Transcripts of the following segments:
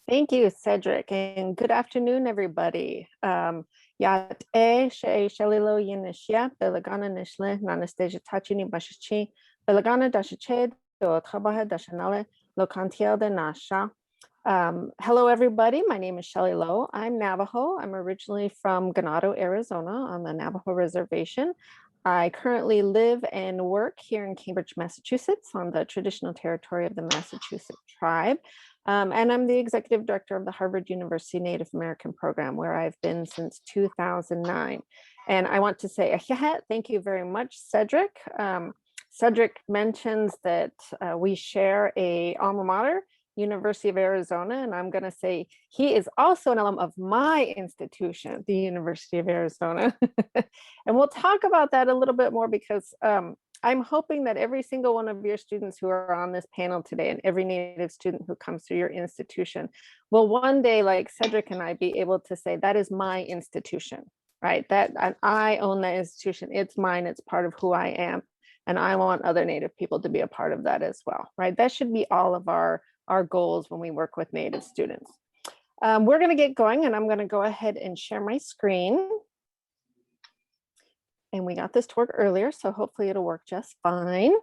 Thank you, Cedric, and good afternoon, everybody. Yat e she shalilo yinishia, belagana nishle, nanastasia tachini bashichi, belagana dashiche, do trabaja dashanale, locantiel de nasha. Hello, everybody. My name is Shelley Lowe. I'm Navajo. I'm originally from Ganado, Arizona on the Navajo Reservation. I currently live and work here in Cambridge, Massachusetts on the traditional territory of the Massachusetts tribe. And I'm the executive director of the Harvard University Native American program, where I've been since 2009. And I want to say thank you very much, Cedric. Cedric mentions that we share a alma mater, University of Arizona, and I'm going to say he is also an alum of my institution, the University of Arizona. And we'll talk about that a little bit more because I'm hoping that every single one of your students who are on this panel today and every Native student who comes through your institution will one day, like Cedric and I, be able to say, that is my institution, right? That I own that institution. It's mine. It's part of who I am. And I want other Native people to be a part of that as well, right? That should be all of our goals when we work with Native students. We're going to get going, and I'm going to go ahead and share my screen. And we got this to work earlier, so hopefully it'll work just fine.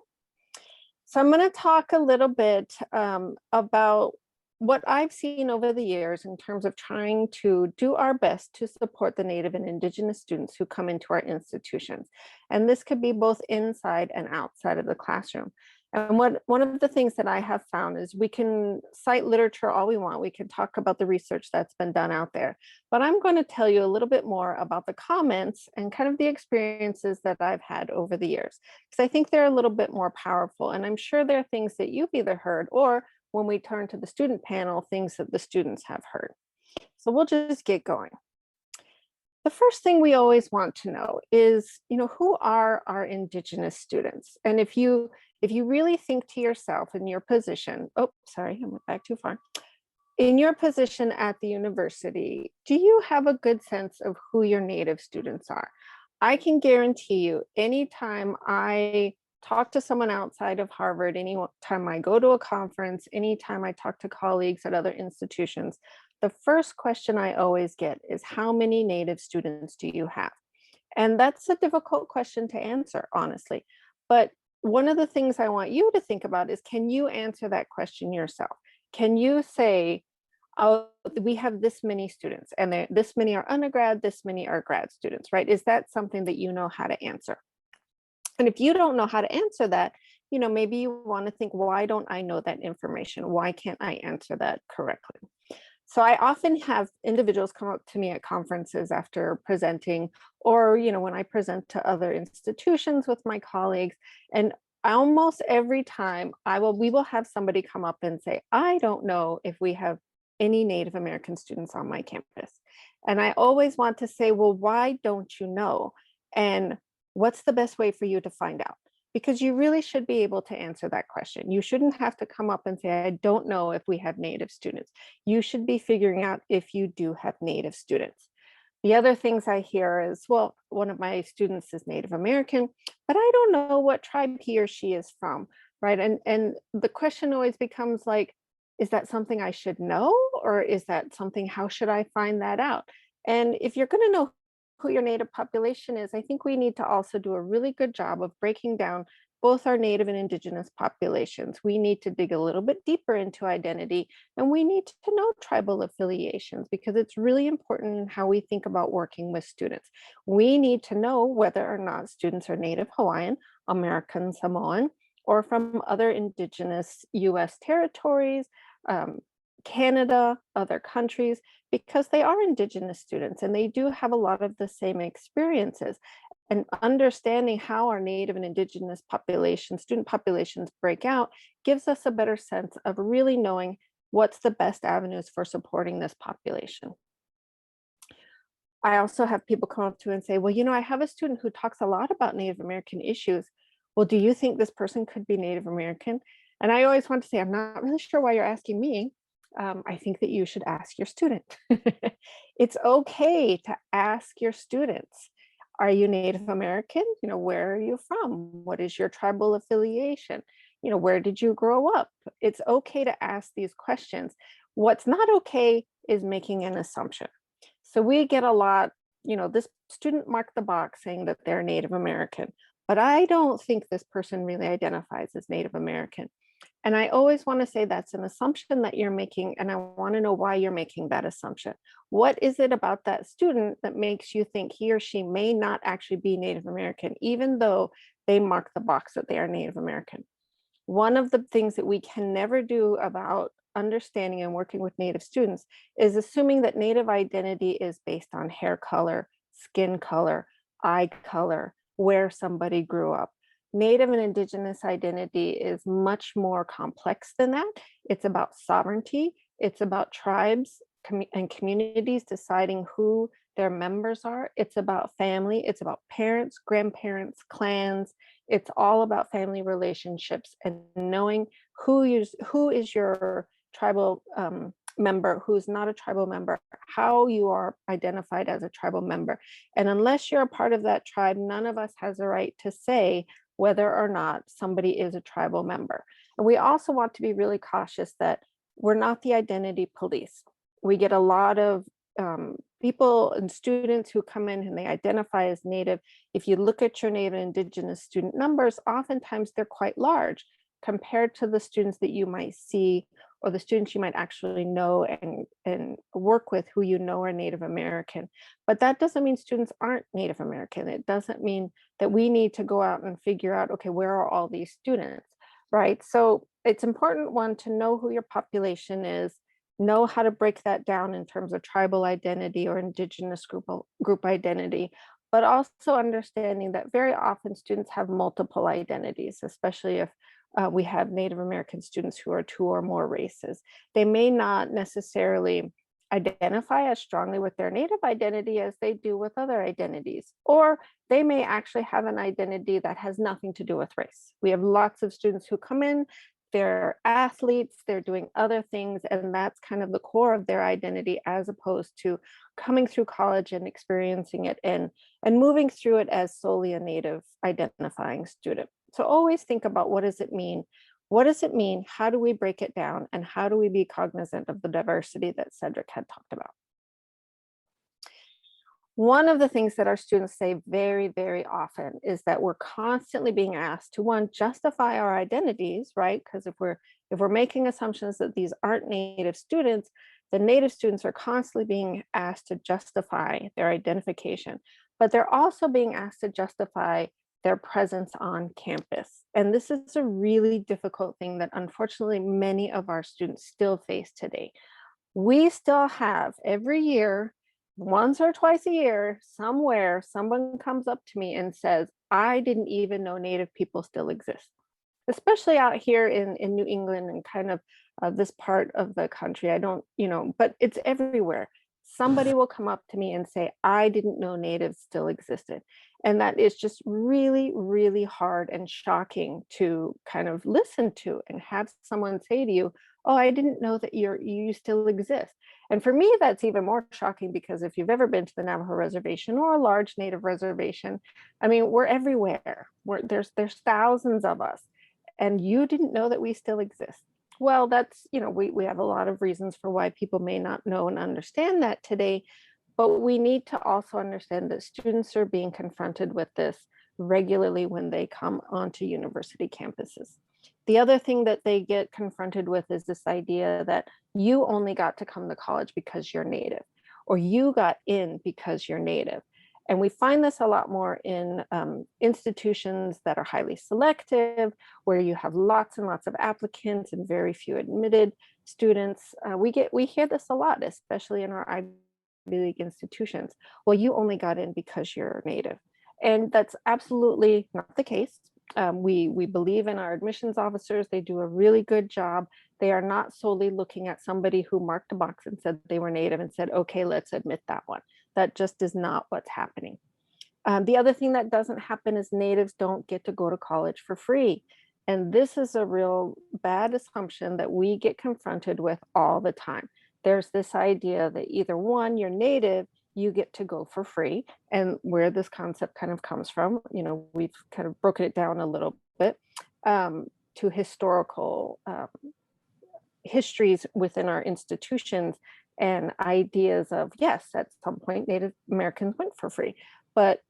So I'm going to talk a little bit about what I've seen over the years in terms of trying to do our best to support the Native and Indigenous students who come into our institutions. And this could be both inside and outside of the classroom. And one of the things that I have found is we can cite literature all we want. We can talk about the research that's been done out there. But I'm going to tell you a little bit more about the comments and kind of the experiences that I've had over the years, because I think they're a little bit more powerful. And I'm sure there are things that you've either heard or when we turn to the student panel, things that the students have heard. So we'll just get going. The first thing we always want to know is, who are our Indigenous students? And if you really think to yourself in your position, oh, sorry, I went back too far. In your position at the university, do you have a good sense of who your Native students are? I can guarantee you, anytime I talk to someone outside of Harvard, anytime I go to a conference, anytime I talk to colleagues at other institutions, the first question I always get is, how many Native students do you have? And that's a difficult question to answer, honestly. But one of the things I want you to think about is, can you answer that question yourself? Can you say, oh, we have this many students and this many are undergrad, this many are grad students, right? Is that something that you know how to answer? And if you don't know how to answer that, maybe you want to think, why don't I know that information? Why can't I answer that correctly? So I often have individuals come up to me at conferences after presenting, or when I present to other institutions with my colleagues, and almost every time we will have somebody come up and say, I don't know if we have any Native American students on my campus. And I always want to say, well, why don't you know? And what's the best way for you to find out? Because you really should be able to answer that question. You shouldn't have to come up and say, I don't know if we have Native students. You should be figuring out if you do have Native students. The other things I hear is, well, one of my students is Native American, but I don't know what tribe he or she is from, right? And the question always becomes like, is that something I should know? Or is that something, how should I find that out? And if you're going to know who your Native population is, I think we need to also do a really good job of breaking down both our Native and Indigenous populations. We need to dig a little bit deeper into identity, and we need to know tribal affiliations because it's really important in how we think about working with students. We need to know whether or not students are Native Hawaiian, American Samoan, or from other Indigenous US territories, Canada, other countries, because they are Indigenous students and they do have a lot of the same experiences. And understanding how our Native and Indigenous student populations break out gives us a better sense of really knowing what's the best avenues for supporting this population. I also have people come up to me and say, well, I have a student who talks a lot about Native American issues. Well, do you think this person could be Native American? And I always want to say, I'm not really sure why you're asking me. I think that you should ask your student. It's okay to ask your students. Are you Native American? Where are you from? What is your tribal affiliation? Where did you grow up? It's okay to ask these questions. What's not okay is making an assumption. So we get a lot, this student marked the box saying that they're Native American, but I don't think this person really identifies as Native American. And I always want to say that's an assumption that you're making, and I want to know why you're making that assumption. What is it about that student that makes you think he or she may not actually be Native American, even though they mark the box that they are Native American? One of the things that we can never do about understanding and working with Native students is assuming that Native identity is based on hair color, skin color, eye color, where somebody grew up. Native and Indigenous identity is much more complex than that. It's about sovereignty, it's about tribes and communities deciding who their members are. It's about family, it's about parents, grandparents, clans. It's all about family relationships and knowing who is your tribal member, who's not a tribal member, how you are identified as a tribal member. And unless you're a part of that tribe, none of us has a right to say whether or not somebody is a tribal member. And we also want to be really cautious that we're not the identity police. We get a lot of people and students who come in and they identify as Native. If you look at your Native and Indigenous student numbers, oftentimes they're quite large compared to the students that you might see or the students you might actually know and work with who you know are Native American. But that doesn't mean students aren't Native American. It doesn't mean that we need to go out and figure out, okay, where are all these students, right? So it's important, one, to know who your population is, know how to break that down in terms of tribal identity or Indigenous group identity, but also understanding that very often students have multiple identities, especially if we have Native American students who are two or more races. They may not necessarily identify as strongly with their Native identity as they do with other identities, or they may actually have an identity that has nothing to do with race. We have lots of students who come in, they're athletes, they're doing other things, and that's kind of the core of their identity, as opposed to coming through college and experiencing it and moving through it as solely a Native identifying student. So always think about, what does it mean? What does it mean? How do we break it down? And how do we be cognizant of the diversity that Cedric had talked about? One of the things that our students say very, very often is that we're constantly being asked to, one, justify our identities, right? Because if we're making assumptions that these aren't Native students, the Native students are constantly being asked to justify their identification, but they're also being asked to justify their presence on campus. And this is a really difficult thing that unfortunately many of our students still face today. We still have every year, once or twice a year, somewhere, someone comes up to me and says, I didn't even know Native people still exist, especially out here in New England and kind of this part of the country. I don't, but it's everywhere. Somebody will come up to me and say, I didn't know Natives still existed. And that is just really, really hard and shocking to kind of listen to and have someone say to you, oh, I didn't know that you still exist. And for me, that's even more shocking, because if you've ever been to the Navajo reservation or a large Native reservation, I mean, we're everywhere. There's thousands of us, and you didn't know that we still exist. Well, that's, we have a lot of reasons for why people may not know and understand that today, but we need to also understand that students are being confronted with this regularly when they come onto university campuses. The other thing that they get confronted with is this idea that you only got to come to college because you're Native, or you got in because you're Native. And we find this a lot more in institutions that are highly selective, where you have lots and lots of applicants and very few admitted students. We hear this a lot, especially in our Ivy League institutions. Well, you only got in because you're Native. And that's absolutely not the case. We believe in our admissions officers. They do a really good job. They are not solely looking at somebody who marked a box and said they were Native and said, okay, let's admit that one. That just is not what's happening. The other thing that doesn't happen is Natives don't get to go to college for free. And this is a real bad assumption that we get confronted with all the time. There's this idea that either, one, you're Native, you get to go for free. And where this concept kind of comes from, we've kind of broken it down a little bit to historical histories within our institutions and ideas of, yes, at some point Native Americans went for free, but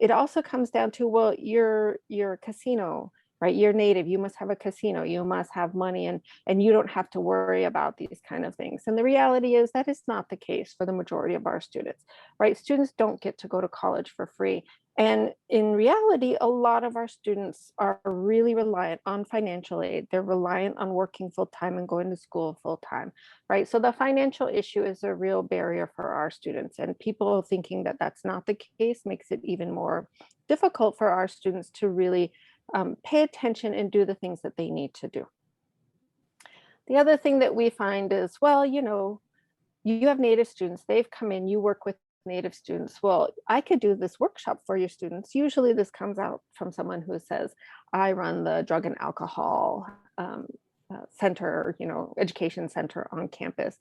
it also comes down to, well, you're a casino, right? You're native, you must have a casino, you must have money, and you don't have to worry about these kind of things. And the reality is that is not the case for the majority of our students, right? Students don't get to go to college for free. And in reality, a lot of our students are really reliant on financial aid. They're reliant on working full time and going to school full time, right? So the financial issue is a real barrier for our students, and people thinking that that's not the case makes it even more difficult for our students to really pay attention and do the things that they need to do. The other thing that we find is, well, you have Native students, they've come in, you work with Native students. Well, I could do this workshop for your students. Usually this comes out from someone who says, I run the drug and alcohol um, center, education center on campus.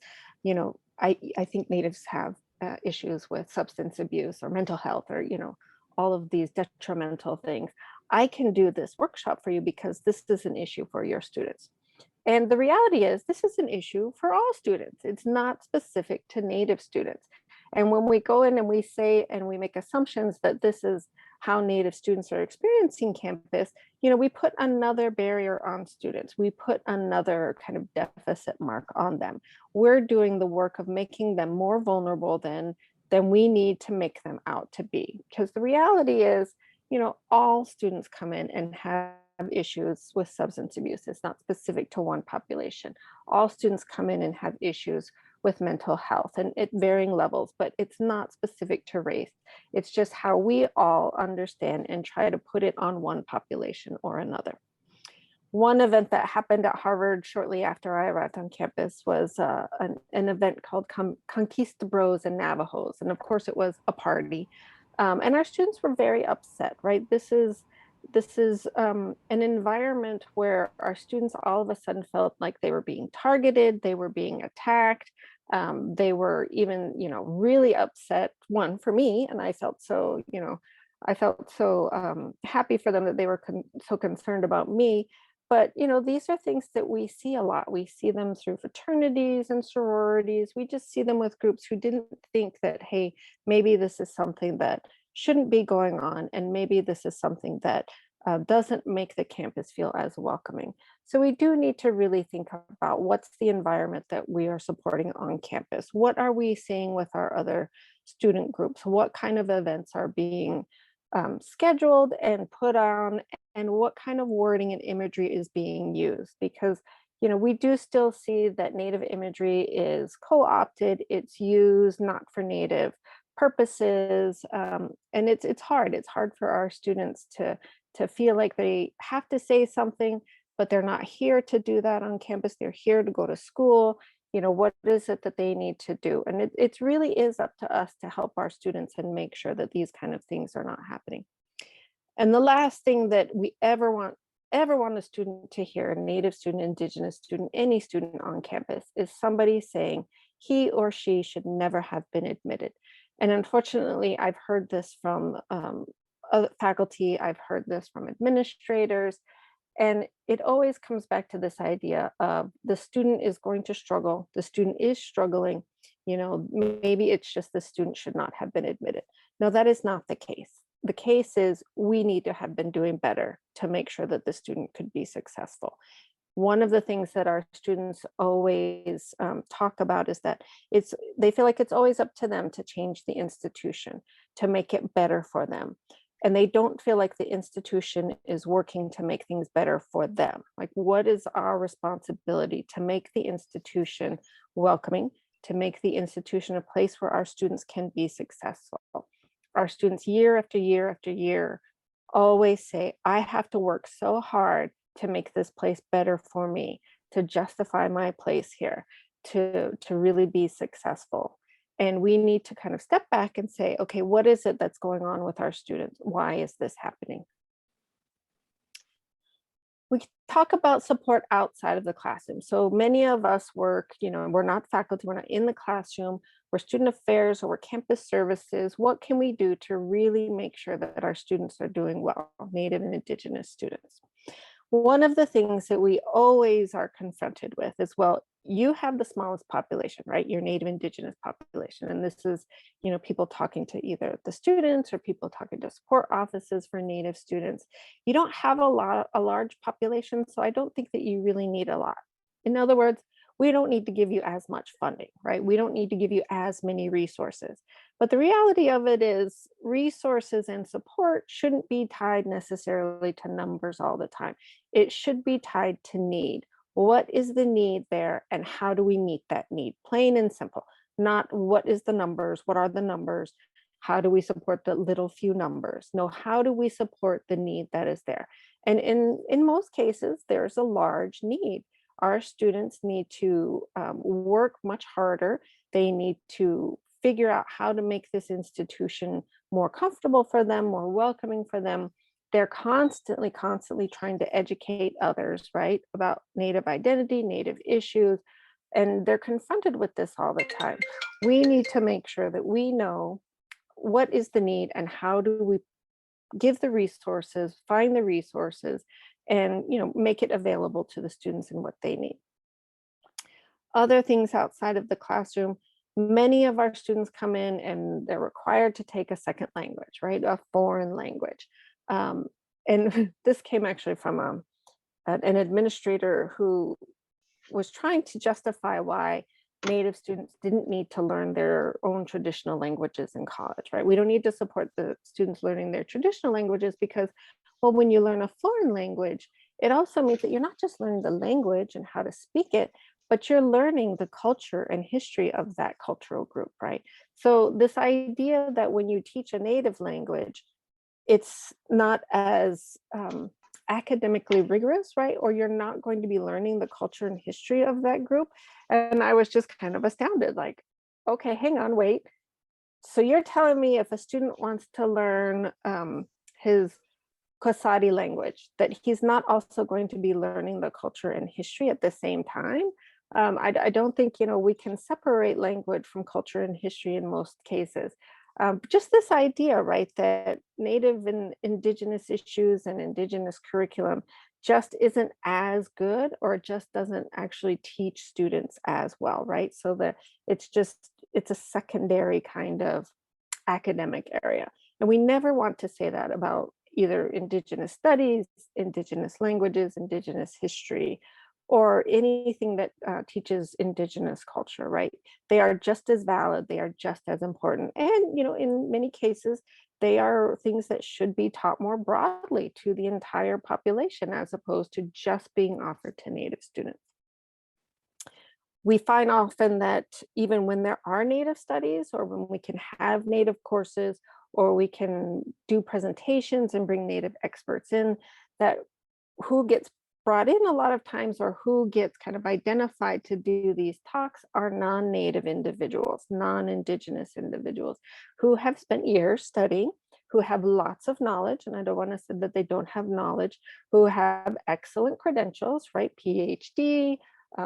I think Natives have issues with substance abuse or mental health or, all of these detrimental things. I can do this workshop for you because this is an issue for your students. And the reality is, this is an issue for all students. It's not specific to Native students. And when we go in and we say and we make assumptions that this is how Native students are experiencing campus, we put another barrier on students. We put another kind of deficit mark on them. We're doing the work of making them more vulnerable than we need to make them out to be. Because the reality is, all students come in and have issues with substance abuse. It's not specific to one population. All students come in and have issues with mental health and at varying levels, but it's not specific to race. It's just how we all understand and try to put it on one population or another. One event that happened at Harvard shortly after I arrived on campus was an event called Conquistadores and Navajos. And of course it was a party. And our students were very upset, right? This is an environment where our students all of a sudden felt like they were being targeted, they were being attacked. They were even, really upset, one for me, and I felt so happy for them that they were so concerned about me. But, these are things that we see a lot. We see them through fraternities and sororities. We just see them with groups who didn't think that, hey, maybe this is something that shouldn't be going on, and maybe this is something that doesn't make the campus feel as welcoming. So we do need to really think about what's the environment that we are supporting on campus. What are we seeing with our other student groups? What kind of events are being scheduled and put on, and what kind of wording and imagery is being used? Because we do still see that Native imagery is co-opted, it's used not for Native purposes, and it's hard. It's hard for our students to feel like they have to say something, but they're not here to do that on campus. They're here to go to school. What is it that they need to do? And it really is up to us to help our students and make sure that these kind of things are not happening. And the last thing that we ever want a student to hear, a Native student, Indigenous student, any student on campus, is somebody saying he or she should never have been admitted. And unfortunately, I've heard this from other faculty, I've heard this from administrators, and it always comes back to this idea of the student is going to struggle, the student is struggling, maybe it's just the student should not have been admitted. No, that is not the case. The case is we need to have been doing better to make sure that the student could be successful. One of the things that our students always talk about is that they feel like it's always up to them to change the institution, to make it better for them. And they don't feel like the institution is working to make things better for them. Like, what is our responsibility to make the institution welcoming, to make the institution a place where our students can be successful? Our students, year after year after year, always say, I have to work so hard to make this place better for me, to justify my place here, to really be successful. And we need to kind of step back and say, okay, what is it that's going on with our students? Why is this happening? We talk about support outside of the classroom. So many of us work, we're not faculty, we're not in the classroom, we're student affairs or we're campus services. What can we do to really make sure that our students are doing well, Native and Indigenous students? one of the things that we always are confronted with is, well, you have the smallest population, right? Your Native Indigenous population. And this is, people talking to either the students or people talking to support offices for Native students. You don't have a large population, so I don't think that you really need a lot. In other words, we don't need to give you as much funding, right? We don't need to give you as many resources. But the reality of it is resources and support shouldn't be tied necessarily to numbers all the time. It should be tied to need. What is the need there and how do we meet that need? Plain and simple. Not what is the numbers, what are the numbers? How do we support the little few numbers? No, how do we support the need that is there? And in most cases, there's a large need. Our students need to work much harder. They need to figure out how to make this institution more comfortable for them, more welcoming for them. They're constantly trying to educate others, right, about Native identity, Native issues, and they're confronted with this all the time. We need to make sure that we know what is the need and how do we give the resources, find the resources, and make it available to the students and what they need. Other things outside of the classroom, many of our students come in and they're required to take a second language, right? A foreign language. And this came actually from an administrator who was trying to justify why Native students didn't need to learn their own traditional languages in college, right? We don't need to support the students learning their traditional languages because, well, when you learn a foreign language, it also means that you're not just learning the language and how to speak it, but you're learning the culture and history of that cultural group, right? So this idea that when you teach a native language, it's not as academically rigorous, right? Or you're not going to be learning the culture and history of that group. And I was just kind of astounded, like, okay, hang on, wait. So you're telling me if a student wants to learn his Kosadi language, that he's not also going to be learning the culture and history at the same time? I don't think, we can separate language from culture and history in most cases. Just this idea, right, that Native and Indigenous issues and Indigenous curriculum just isn't as good or just doesn't actually teach students as well, right? So that it's a secondary kind of academic area. And we never want to say that about either Indigenous studies, Indigenous languages, Indigenous history, or anything that teaches Indigenous culture, right? They are just as valid, they are just as important. And, in many cases, they are things that should be taught more broadly to the entire population as opposed to just being offered to Native students. We find often that even when there are Native studies or when we can have Native courses or we can do presentations and bring Native experts in, that who gets brought in a lot of times or who gets kind of identified to do these talks are non-Native individuals, non-Indigenous individuals who have spent years studying, who have lots of knowledge, and I don't want to say that they don't have knowledge, who have excellent credentials, right? PhD,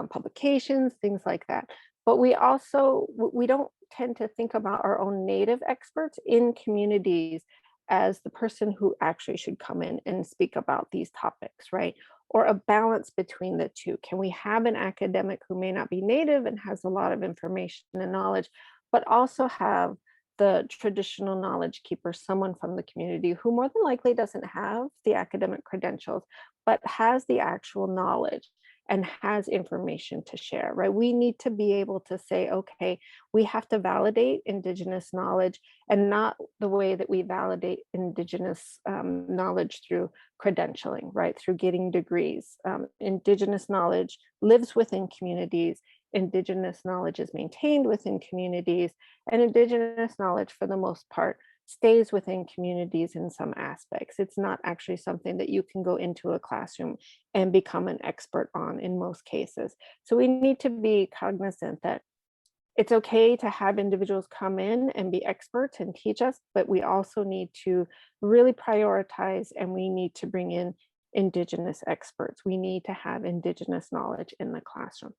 publications, things like that. But we don't tend to think about our own Native experts in communities as the person who actually should come in and speak about these topics, right? Or a balance between the two. Can we have an academic who may not be Native and has a lot of information and knowledge, but also have the traditional knowledge keeper, someone from the community who more than likely doesn't have the academic credentials, but has the actual knowledge and has information to share, right? We need to be able to say, okay, we have to validate Indigenous knowledge and not the way that we validate Indigenous knowledge through credentialing, right? Through getting degrees. Indigenous knowledge lives within communities. Indigenous knowledge is maintained within communities, and Indigenous knowledge, for the most part, stays within communities in some aspects. It's not actually something that you can go into a classroom and become an expert on in most cases. So we need to be cognizant that it's okay to have individuals come in and be experts and teach us, but we also need to really prioritize and we need to bring in Indigenous experts. We need to have Indigenous knowledge in the classroom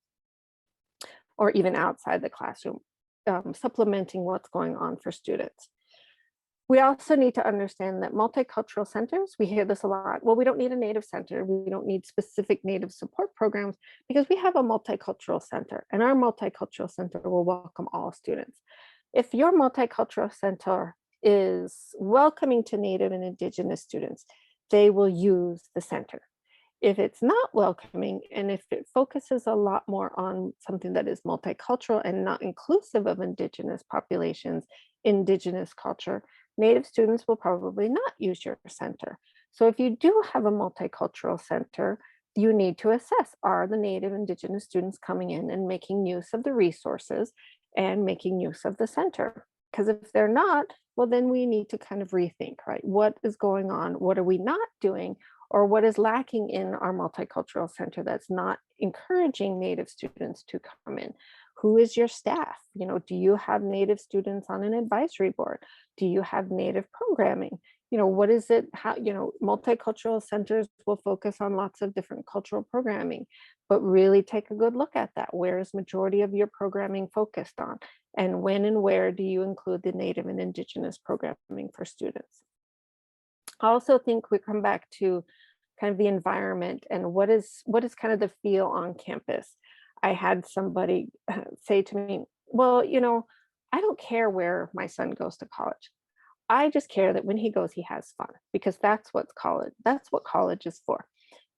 or even outside the classroom, supplementing what's going on for students. We also need to understand that multicultural centers, we hear this a lot. Well, we don't need a Native center. We don't need specific Native support programs because we have a multicultural center, and our multicultural center will welcome all students. If your multicultural center is welcoming to Native and Indigenous students, they will use the center. If it's not welcoming and if it focuses a lot more on something that is multicultural and not inclusive of Indigenous populations, Indigenous culture, Native students will probably not use your center. So if you do have a multicultural center, you need to assess, are the Native Indigenous students coming in and making use of the resources and making use of the center? Because if they're not, well, then we need to kind of rethink, right? What is going on? What are we not doing? Or what is lacking in our multicultural center that's not encouraging Native students to come in? Who is your staff? You know, do you have Native students on an advisory board? Do you have Native programming? You know, what is it? How, you know, multicultural centers will focus on lots of different cultural programming, but really take a good look at that. Where is majority of your programming focused on? And when and where do you include the Native and Indigenous programming for students? I also think we come back to kind of the environment and what is kind of the feel on campus. I had somebody say to me, well, you know, I don't care where my son goes to college. I just care that when he goes, he has fun because that's what college is for.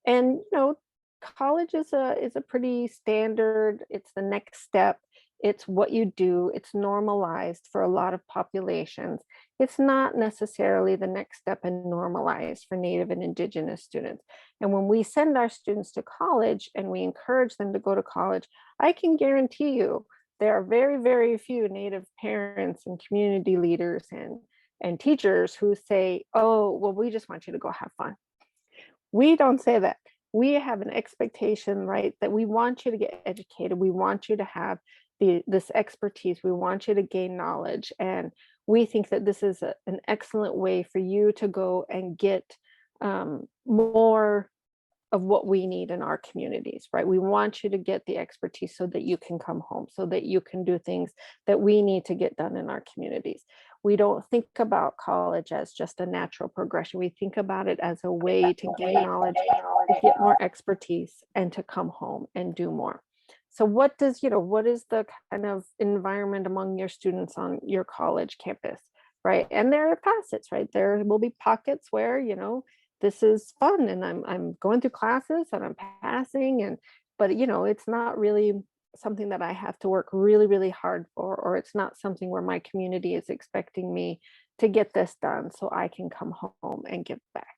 And you know, college is a pretty standard, it's the next step, it's what you do, it's normalized for a lot of populations. It's not necessarily the next step and normalized for Native and Indigenous students. And when we send our students to college and we encourage them to go to college, I can guarantee you there are very, very few Native parents and community leaders and teachers who say, oh, well, we just want you to go have fun. We don't say that. We have an expectation, right, that we want you to get educated. We want you to have this expertise. We want you to gain knowledge. And we think that this is an excellent way for you to go and get more of what we need in our communities, right? We want you to get the expertise so that you can come home, so that you can do things that we need to get done in our communities. We don't think about college as just a natural progression. We think about it as a way to gain knowledge, to get more expertise, and to come home and do more. So what does, you know, what is the kind of environment among your students on your college campus, right? And there are facets, right? There will be pockets where, you know, this is fun and I'm going through classes and I'm passing and but you know it's not really something that I have to work really really hard for, or it's not something where my community is expecting me to get this done so I can come home and give back.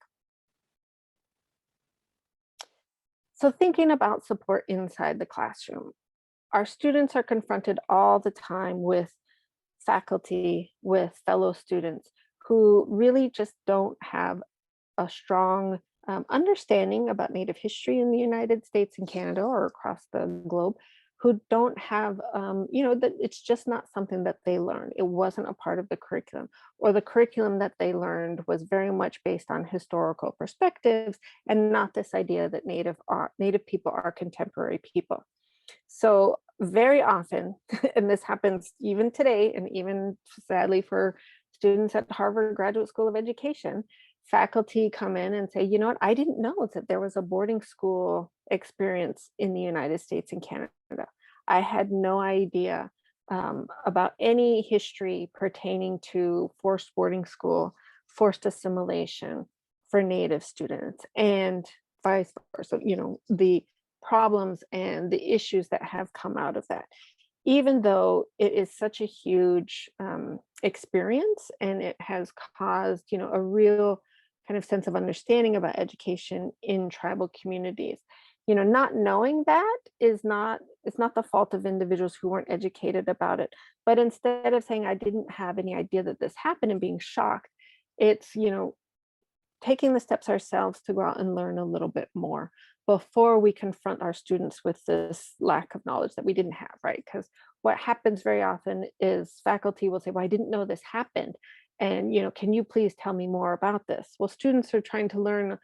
So thinking about support inside the classroom, our students are confronted all the time with faculty, with fellow students who really just don't have a strong understanding about Native history in the United States and Canada or across the globe, who don't have, you know, that it's just not something that they learned. It wasn't a part of the curriculum, or the curriculum that they learned was very much based on historical perspectives and not this idea that Native people are contemporary people. So very often, and this happens even today, and even sadly for students at Harvard Graduate School of Education, faculty come in and say, you know what, I didn't know that there was a boarding school experience in the United States and Canada. I had no idea about any history pertaining to forced boarding school, forced assimilation for Native students, and vice versa, you know, the problems and the issues that have come out of that. Even though it is such a huge experience and it has caused, you know, a real kind of sense of understanding about education in tribal communities. You know, not knowing that is not, it's not the fault of individuals who weren't educated about it. But instead of saying I didn't have any idea that this happened and being shocked, it's, you know, taking the steps ourselves to go out and learn a little bit more before we confront our students with this lack of knowledge that we didn't have, right? Because what happens very often is faculty will say, well, I didn't know this happened. And, you know, can you please tell me more about this? Well, students are trying to learn,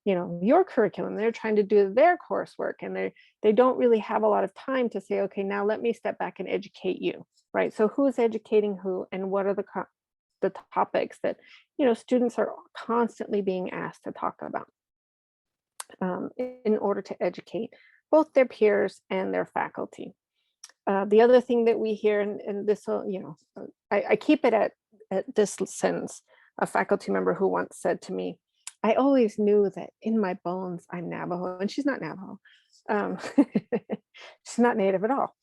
you know, your curriculum. They're trying to do their coursework and they don't really have a lot of time to say, okay, now let me step back and educate you, right? So who's educating who and what are the the topics that, students are constantly being asked to talk about in order to educate both their peers and their faculty. The other thing that we hear, and this will, I keep it at this sentence. A faculty member who once said to me, I always knew that in my bones I'm Navajo, and she's not Navajo. Um, she's not Native at all.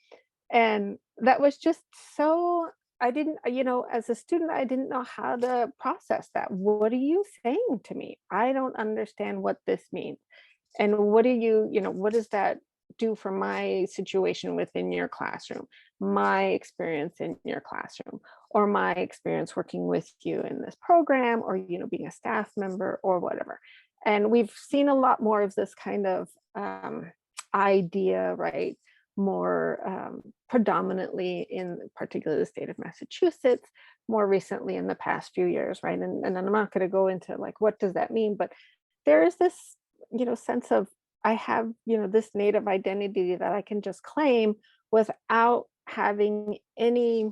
And that was just so, I didn't, as a student, I didn't know how to process that. What are you saying to me? I don't understand what this means. And what do what does that do for my situation within your classroom, my experience in your classroom, or my experience working with you in this program, or, being a staff member or whatever. And we've seen a lot more of this kind of idea, right? More predominantly in particularly the state of Massachusetts, more recently in the past few years, right? And I'm not going to go into like, what does that mean? But there is this, sense of, I have, this Native identity that I can just claim without having any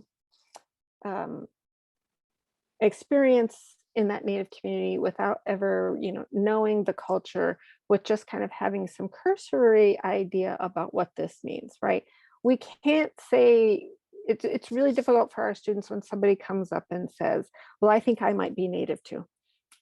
experience in that Native community, without ever, knowing the culture, with just kind of having some cursory idea about what this means, right? We can't say, it's really difficult for our students when somebody comes up and says, well, I think I might be Native too.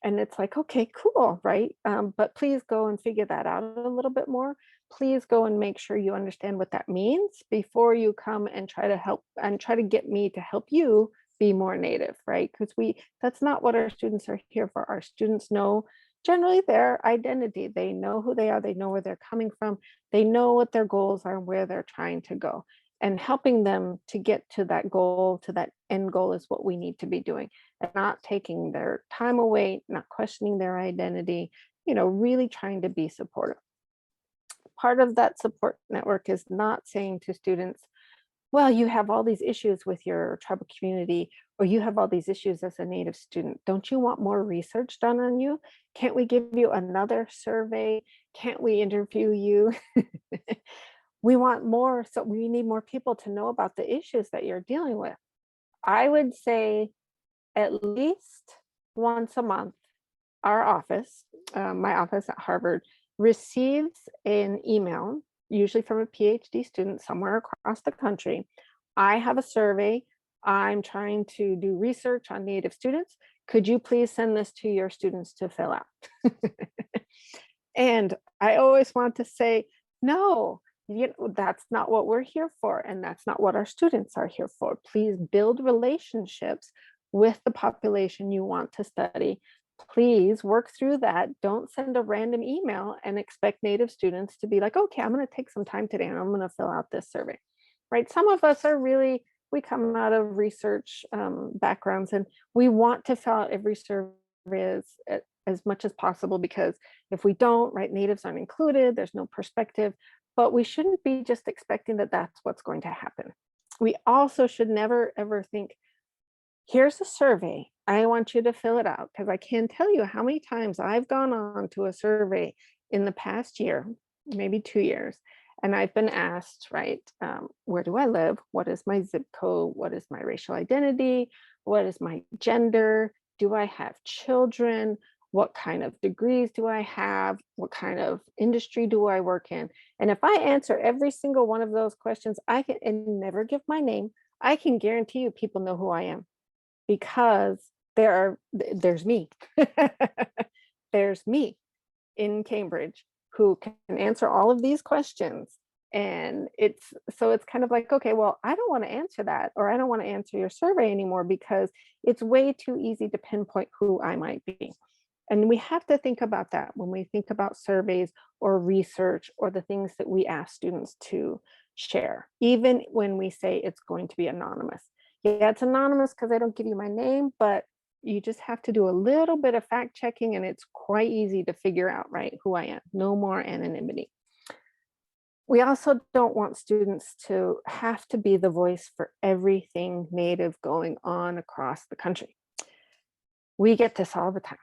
And it's like, okay, cool, right? But please go and figure that out a little bit more. Please go and make sure you understand what that means before you come and try to help and try to get me to help you be more Native, right? Because that's not what our students are here for. Our students know generally their identity. They know who they are, they know where they're coming from, they know what their goals are and where they're trying to go. And helping them to get to that goal, to that end goal, is what we need to be doing, and not taking their time away, not questioning their identity, really trying to be supportive. Part of that support network is not saying to students, well, you have all these issues with your tribal community, or you have all these issues as a Native student. Don't you want more research done on you? Can't we give you another survey? Can't we interview you? We want more, so we need more people to know about the issues that you're dealing with. I would say at least once a month, our office, my office at Harvard, receives an email, usually from a PhD student somewhere across the country. I have a survey. I'm trying to do research on Native students. Could you please send this to your students to fill out? And I always want to say, no, that's not what we're here for. And that's not what our students are here for. Please build relationships with the population you want to study. Please work through that. Don't send a random email and expect Native students to be like, okay, I'm going to take some time today and I'm going to fill out this survey, right? Some of us are really, we come out of research backgrounds, and we want to fill out every survey as much as possible, because if we don't, right, Natives aren't included, there's no perspective. But we shouldn't be just expecting that that's what's going to happen. We also should never, ever think, here's a survey, I want you to fill it out. Because I can't tell you how many times I've gone on to a survey in the past year, maybe 2 years, and I've been asked, right, where do I live? What is my zip code? What is my racial identity? What is my gender? Do I have children? What kind of degrees do I have? What kind of industry do I work in? And if I answer every single one of those questions, I can, and never give my name, I can guarantee you people know who I am, because there's me. There's me in Cambridge who can answer all of these questions. And it's kind of like, okay, well, I don't want to answer that, or I don't want to answer your survey anymore, because it's way too easy to pinpoint who I might be. And we have to think about that when we think about surveys or research or the things that we ask students to share, even when we say it's going to be anonymous. Yeah, it's anonymous because I don't give you my name, but you just have to do a little bit of fact checking, and it's quite easy to figure out, right, who I am. No more anonymity. We also don't want students to have to be the voice for everything Native going on across the country. We get this all the time.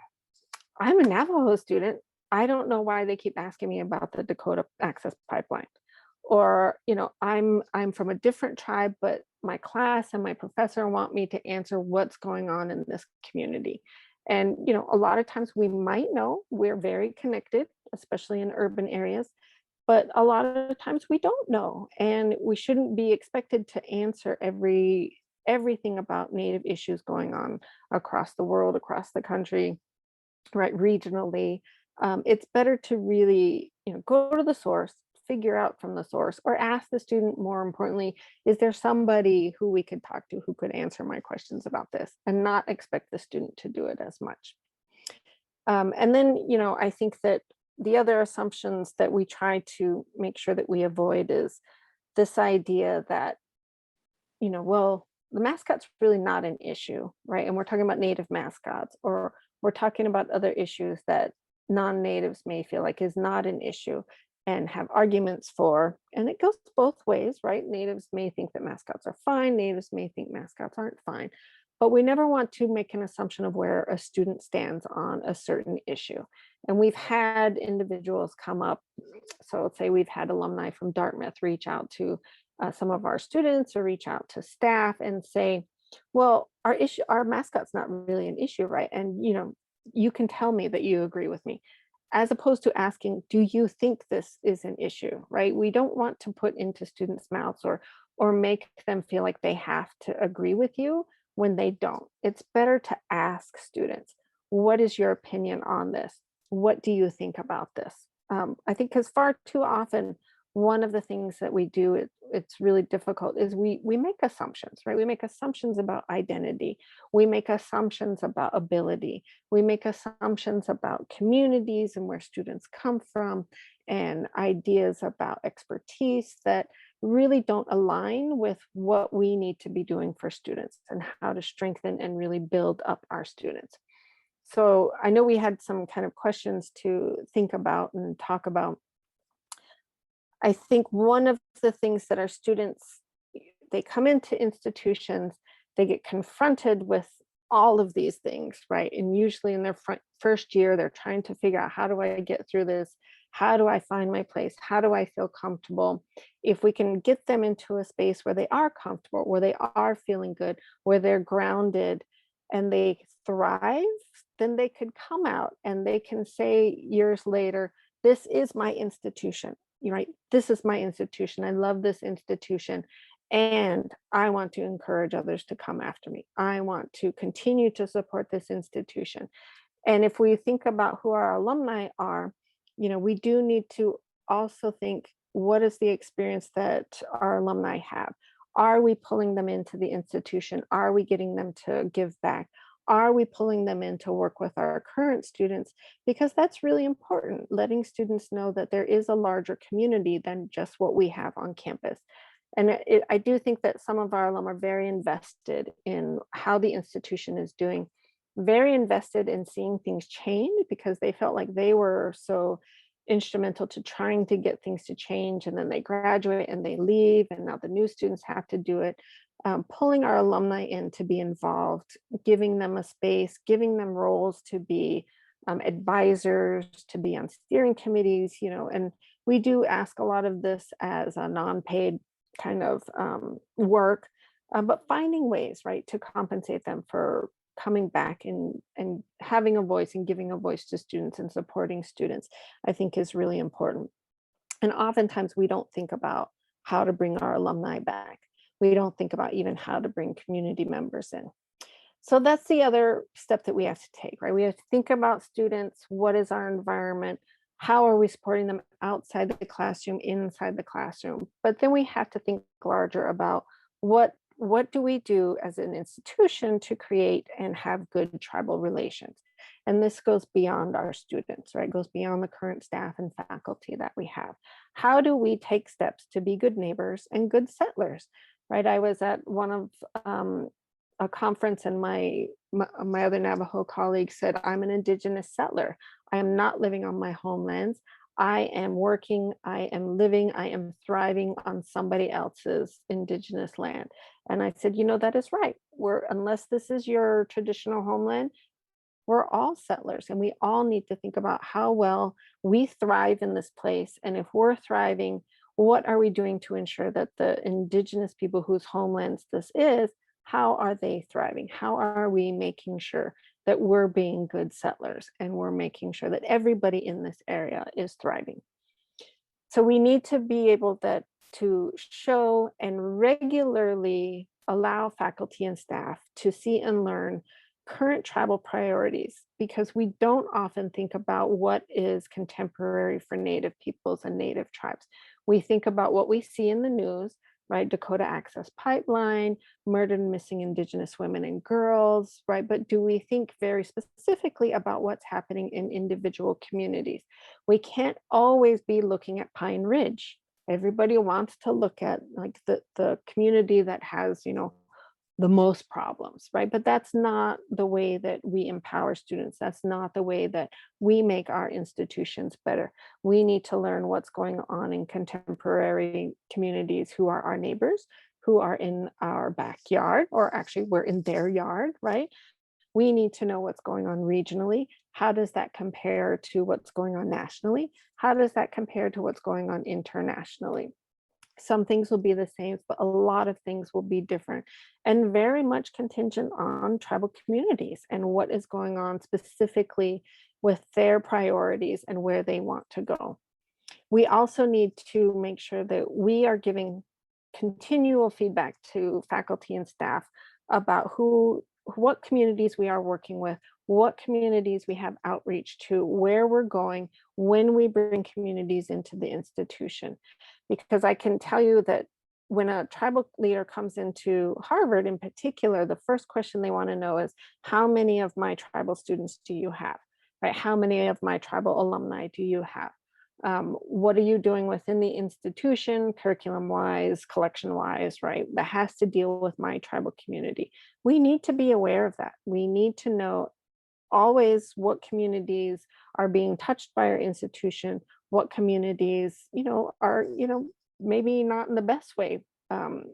I'm a Navajo student. I don't know why they keep asking me about the Dakota Access Pipeline. Or, I'm from a different tribe, but my class and my professor want me to answer what's going on in this community. And, a lot of times we might know we're very connected, especially in urban areas, but a lot of times we don't know, and we shouldn't be expected to answer everything about Native issues going on across the world, across the country, right, regionally. It's better to really, go to the source, figure out from the source, or ask the student, more importantly, is there somebody who we could talk to who could answer my questions about this, and not expect the student to do it as much. And then, I think that the other assumptions that we try to make sure that we avoid is this idea that, well, the mascot's really not an issue, right? And we're talking about native mascots, or we're talking about other issues that non-natives may feel like is not an issue and have arguments for. And it goes both ways, right? Natives may think that mascots are fine, natives may think mascots aren't fine. But we never want to make an assumption of where a student stands on a certain issue. And we've had individuals come up. So let's say we've had alumni from Dartmouth reach out to some of our students, or reach out to staff and say, well, our mascot's not really an issue, right? And you can tell me that you agree with me, as opposed to asking, do you think this is an issue, right? We don't want to put into students' mouths, or make them feel like they have to agree with you when they don't. It's better to ask students, what is your opinion on this? What do you think about this? I think, because far too often, one of the things that we do, it's really difficult, is we make assumptions, right? We make assumptions about identity. We make assumptions about ability. We make assumptions about communities and where students come from, and ideas about expertise that really don't align with what we need to be doing for students, and how to strengthen and really build up our students. So I know we had some kind of questions to think about and talk about. I think one of the things that our students, they come into institutions, they get confronted with all of these things, right? And usually in their first year, they're trying to figure out, how do I get through this? How do I find my place? How do I feel comfortable? If we can get them into a space where they are comfortable, where they are feeling good, where they're grounded and they thrive, then they could come out and they can say years later, this is my institution. You're right. This is my institution. I love this institution. And I want to encourage others to come after me. I want to continue to support this institution. And if we think about who our alumni are, we do need to also think, what is the experience that our alumni have? Are we pulling them into the institution? Are we getting them to give back? Are we pulling them in to work with our current students? Because that's really important, letting students know that there is a larger community than just what we have on campus. And I do think that some of our alum are very invested in how the institution is doing, very invested in seeing things change, because they felt like they were so instrumental to trying to get things to change. And then they graduate and they leave, and now the new students have to do it. Pulling our alumni in to be involved, giving them a space, giving them roles to be advisors, to be on steering committees, and we do ask a lot of this as a non-paid kind of work, but finding ways, right, to compensate them for coming back and having a voice and giving a voice to students and supporting students, I think is really important. And oftentimes we don't think about how to bring our alumni back. We don't think about even how to bring community members in. So that's the other step that we have to take, right? We have to think about students. What is our environment? How are we supporting them outside the classroom, inside the classroom? But then we have to think larger about what do we do as an institution to create and have good tribal relations? And this goes beyond our students, right? It goes beyond the current staff and faculty that we have. How do we take steps to be good neighbors and good settlers, right? I was at one of a conference, and my other Navajo colleague said, I'm an indigenous settler. I am not living on my homelands. I am working, I am living, I am thriving on somebody else's indigenous land. And I said, that is right. Unless this is your traditional homeland, we're all settlers, and we all need to think about how well we thrive in this place. And if we're thriving, What are we doing to ensure that the indigenous people whose homelands this is, how are they thriving? How are we making sure that we're being good settlers and we're making sure that everybody in this area is thriving? So we need to be able that to show and regularly allow faculty and staff to see and learn current tribal priorities, because we don't often think about what is contemporary for Native peoples and Native tribes. We think about what we see in the news, right? Dakota Access Pipeline, murdered and missing Indigenous women and girls, right? But do we think very specifically about what's happening in individual communities? We can't always be looking at Pine Ridge. Everybody wants to look at like the community that has, the most problems, right? But that's not the way that we empower students. That's not the way that we make our institutions better. We need to learn what's going on in contemporary communities who are our neighbors, who are in our backyard, or actually we're in their yard, right? We need to know what's going on regionally. How does that compare to what's going on nationally? How does that compare to what's going on internationally? Some things will be the same, but a lot of things will be different and very much contingent on tribal communities and what is going on specifically with their priorities and where they want to go. We also need to make sure that we are giving continual feedback to faculty and staff about what communities we are working with, what communities we have outreach to, where we're going when we bring communities into the institution. Because I can tell you that when a tribal leader comes into Harvard in particular, the first question they want to know is, how many of my tribal students do you have? Right? How many of my tribal alumni do you have? What are you doing within the institution, curriculum wise, collection wise, right? That has to deal with my tribal community. We need to be aware of that. We need to know always what communities are being touched by our institution, what communities, are, maybe not in the best way,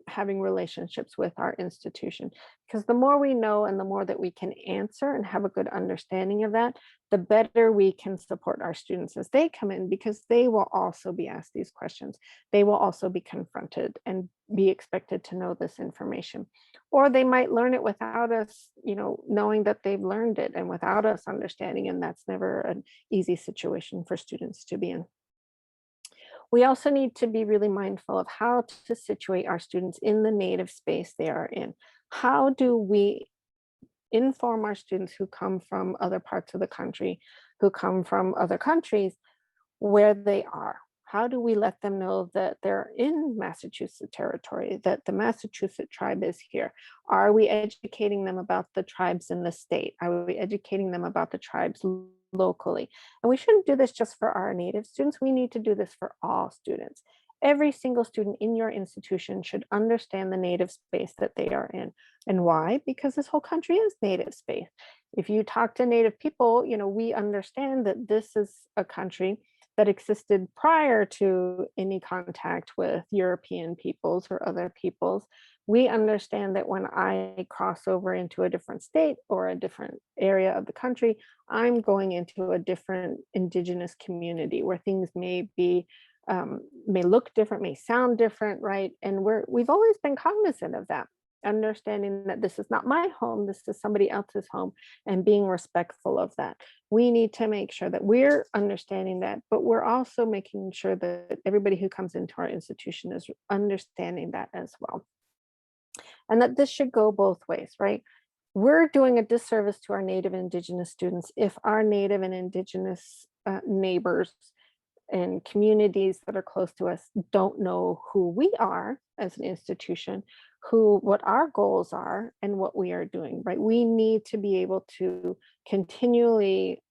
having relationships with our institution. Because the more we know and the more that we can answer and have a good understanding of that, the better we can support our students as they come in, because they will also be asked these questions. They will also be confronted and be expected to know this information. Or they might learn it without us, knowing that they've learned it and without us understanding, and that's never an easy situation for students to be in. We also need to be really mindful of how to situate our students in the native space they are in. How do we inform our students who come from other parts of the country, who come from other countries, where they are? How do we let them know that they're in Massachusetts territory, that the Massachusetts tribe is here? Are we educating them about the tribes in the state? Are we educating them about the tribes locally? And we shouldn't do this just for our native students. We need to do this for all students. Every single student in your institution should understand the native space that they are in. And why? Because this whole country is native space. If you talk to native people, we understand that this is a country that existed prior to any contact with European peoples or other peoples. We understand that when I cross over into a different state or a different area of the country, I'm going into a different indigenous community where things may look different, may sound different, right? And we've always been cognizant of that, understanding that this is not my home, this is somebody else's home, and being respectful of that. We need to make sure that we're understanding that, but we're also making sure that everybody who comes into our institution is understanding that as well. And that this should go both ways, right? We're doing a disservice to our Native and Indigenous students if our Native and Indigenous neighbors and communities that are close to us don't know who we are as an institution, what our goals are and what we are doing, right? We need to be able to continually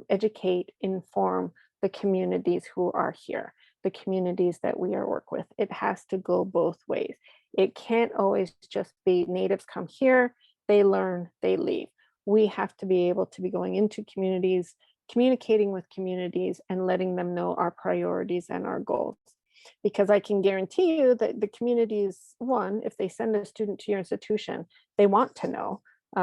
educate, inform the communities who are here, the communities that we are work with. It has to go both ways. It can't always just be natives come here, they learn, they leave. We have to be able to be going into communities, communicating with communities, and letting them know our priorities and our goals. Because I can guarantee you that the communities, one, if they send a student to your institution, they want to know,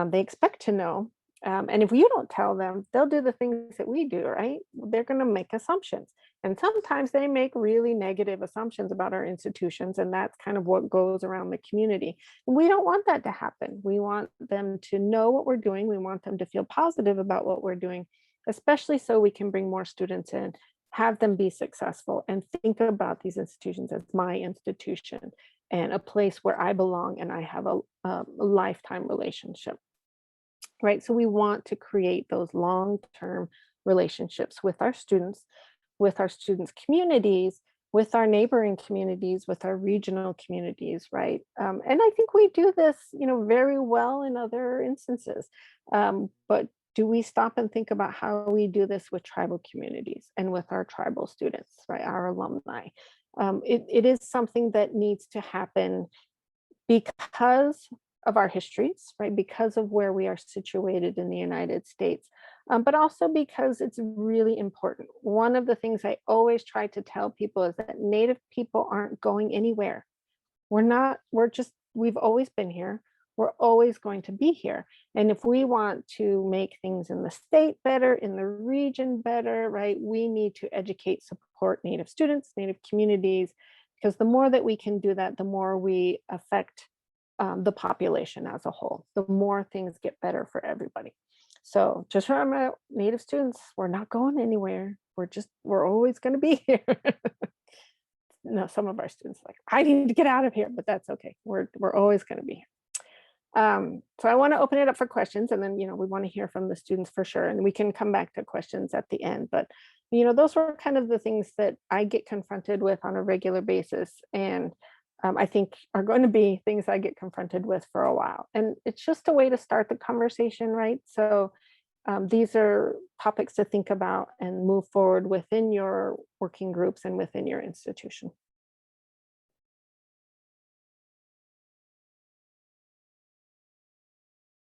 they expect to know. And if you don't tell them, they'll do the things that we do, right? They're going to make assumptions. And sometimes they make really negative assumptions about our institutions, and that's kind of what goes around the community. We don't want that to happen. We want them to know what we're doing. We want them to feel positive about what we're doing, especially so we can bring more students in, have them be successful, and think about these institutions as my institution and a place where I belong and I have a lifetime relationship, right? So we want to create those long-term relationships with our students' communities, with our neighboring communities, with our regional communities, right? And I think we do this, very well in other instances. But do we stop and think about how we do this with tribal communities and with our tribal students, right? Our alumni. It is something that needs to happen because of our histories, right? Because of where we are situated in the United States, but also because it's really important. One of the things I always try to tell people is that Native people aren't going anywhere. We've always been here. We're always going to be here. And if we want to make things in the state better, in the region better, right, we need to educate, support Native students, Native communities, because the more that we can do that, the more we affect the population as a whole, the more things get better for everybody. So just remember, Native students, we're not going anywhere. We're always going to be here. No, some of our students are like, I need to get out of here, but that's okay. We're always going to be here. So I want to open it up for questions, and then we want to hear from the students for sure, and we can come back to questions at the end. But those were kind of the things that I get confronted with on a regular basis, and I think are going to be things I get confronted with for a while. And it's just a way to start the conversation, right? So these are topics to think about and move forward within your working groups and within your institution.